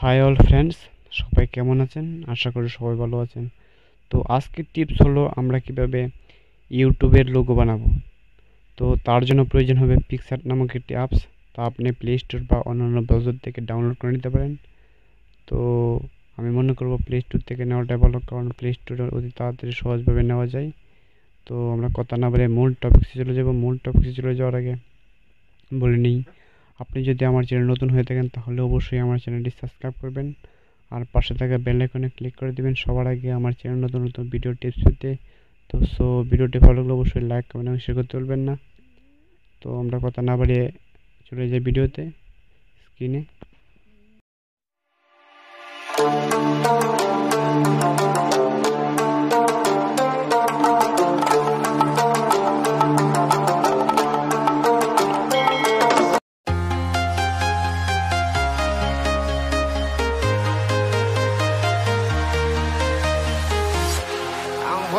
High all friends, সবাই কেমন আছেন? আশা করি সবাই ভালো আছেন। তো আজকের টিপস হলো আমরা কিভাবে ইউটিউবের লোগো বানাবো। তো তার জন্য প্রয়োজন হবে পিকচার নামক একটি অ্যাপস। তা আপনি প্লে স্টোর বা অন্যান্য ব্রাউজার থেকে ডাউনলোড করে নিতে পারেন। তো আমি মনে করব প্লে স্টোর থেকে নেওয়াটাই ভালো, কারণ প্লে স্টোরে অতি তাড়াতাড়ি সহজভাবে নেওয়া যায়। তো আমরা কথা না বলে মূল টপিক্সে চলে যাব। মূল টপিক্সে চলে যাওয়ার আগে বলে নিই, আপনি যদি আমার চ্যানেল নতুন হয়ে থাকেন তাহলে অবশ্যই আমার চ্যানেলটি সাবস্ক্রাইব করবেন আর পাশে থাকা বেল আইকনে ক্লিক করে দিবেন সবার আগে আমার চ্যানেল নতুন নতুন ভিডিও টিপস পেতে। তো ভিডিওটি ভালো লাগলে অবশ্যই লাইক কমেন্ট এবং শেয়ার করতে ভুলবেন না। তো আমরা কথা না বাড়িয়ে চলে যাই ভিডিওতে, স্ক্রিনে।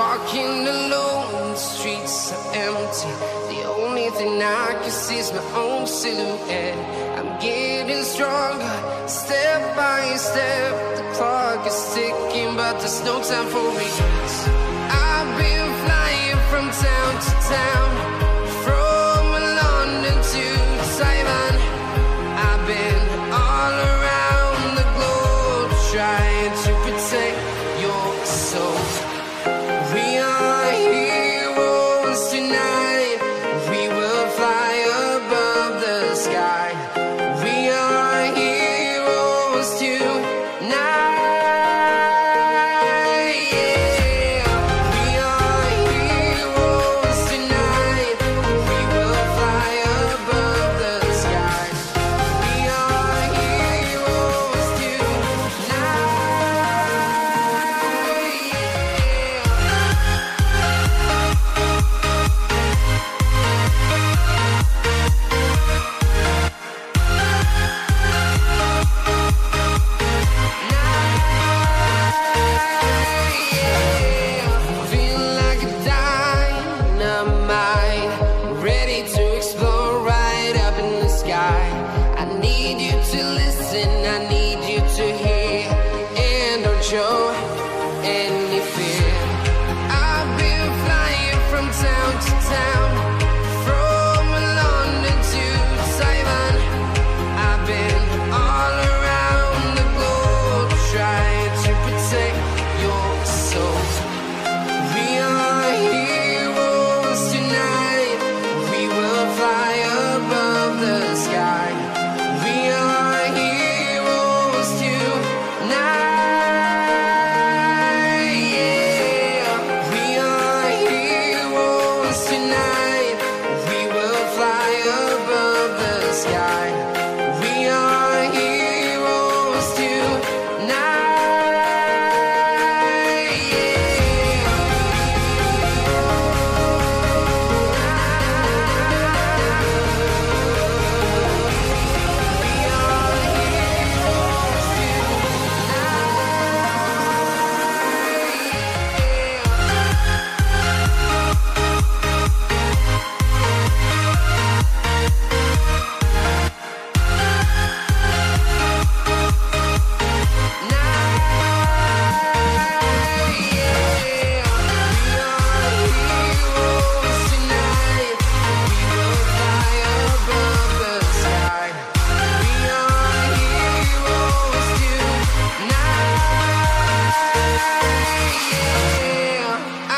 Walking alone, the streets are empty. The only thing I can see is my own silhouette. I'm getting stronger, step by step. The clock is ticking, but there's no time for regrets. I've been flying from town to town, from London to Taiwan. I've been all around the globe, trying to protect your soul. We are heroes tonight. We will fly above the sky. We are heroes tonight. Yeah. We are heroes tonight. We will fly above the sky. We are heroes tonight. Feel like a dynamite, ready to explode right up in the sky. I need you to listen, I need you to hear, and don't show any fear. I've been flying from town to town, from London to Taiwan. I've been all around the globe, trying to protect your soul. We are heroes tonight. We will fly above the sky. We are heroes tonight. Yeah. We are heroes tonight. We will fly above the sky. We are heroes tonight.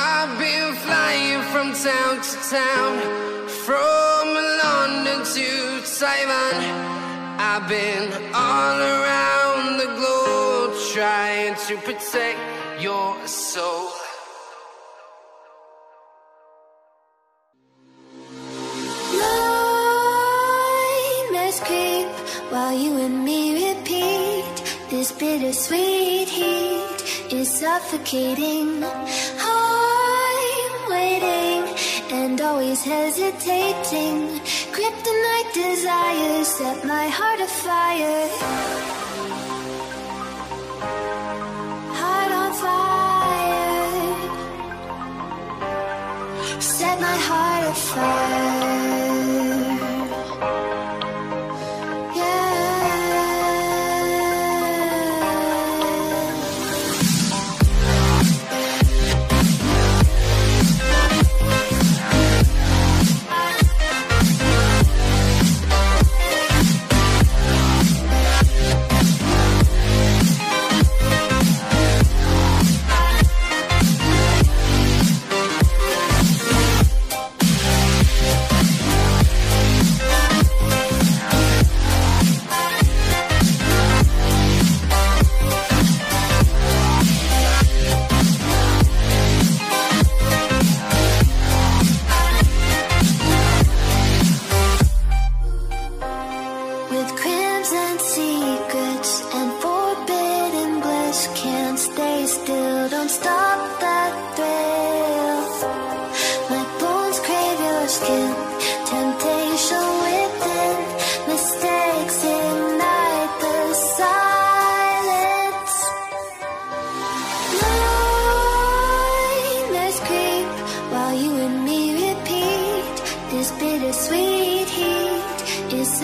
I've been flying from town to town, from London to Taiwan. I've been all around the globe, trying to protect your soul. Nightmares creep while you and me repeat. This bittersweet heat is suffocating. I'm waiting and always hesitating. Kryptonite desires set my heart afire. Heart on fire. Set my heart afire. Yeah.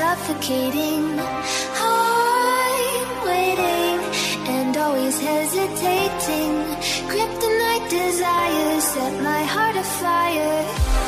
suffocating. I'm waiting and always hesitating. Kryptonite desires set my heart afire.